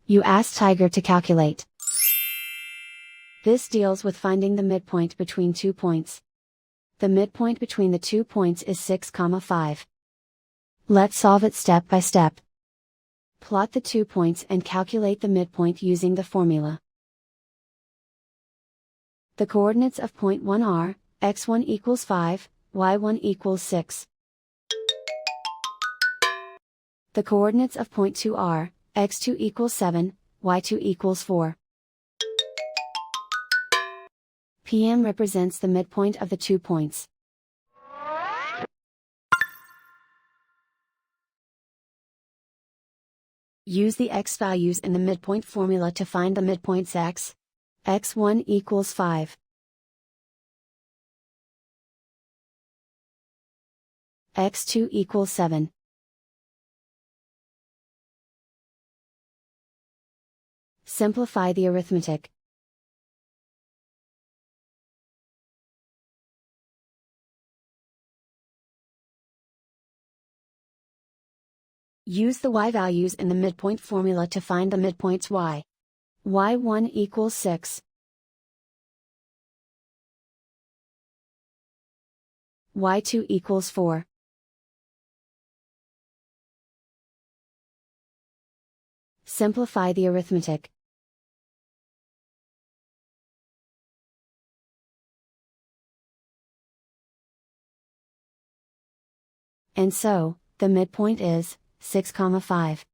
You ask Tiger to calculate. This deals with finding the midpoint between 2 points. The midpoint between the 2 points is 6, 5. Let's solve it step by step. Plot the 2 points and calculate the midpoint using the formula. The coordinates of point 1 are, x1 equals 5, y1 equals 6. The coordinates of point 2 are, x2 equals 7, y2 equals 4. PM represents the midpoint of the 2 points. Use the x values in the midpoint formula to find the midpoints x. x1 equals 5. x2 equals 7. Simplify the arithmetic. Use the y values in the midpoint formula to find the midpoints y. y1 equals 6. y2 equals 4. Simplify the arithmetic. And so, the midpoint is 6, 5.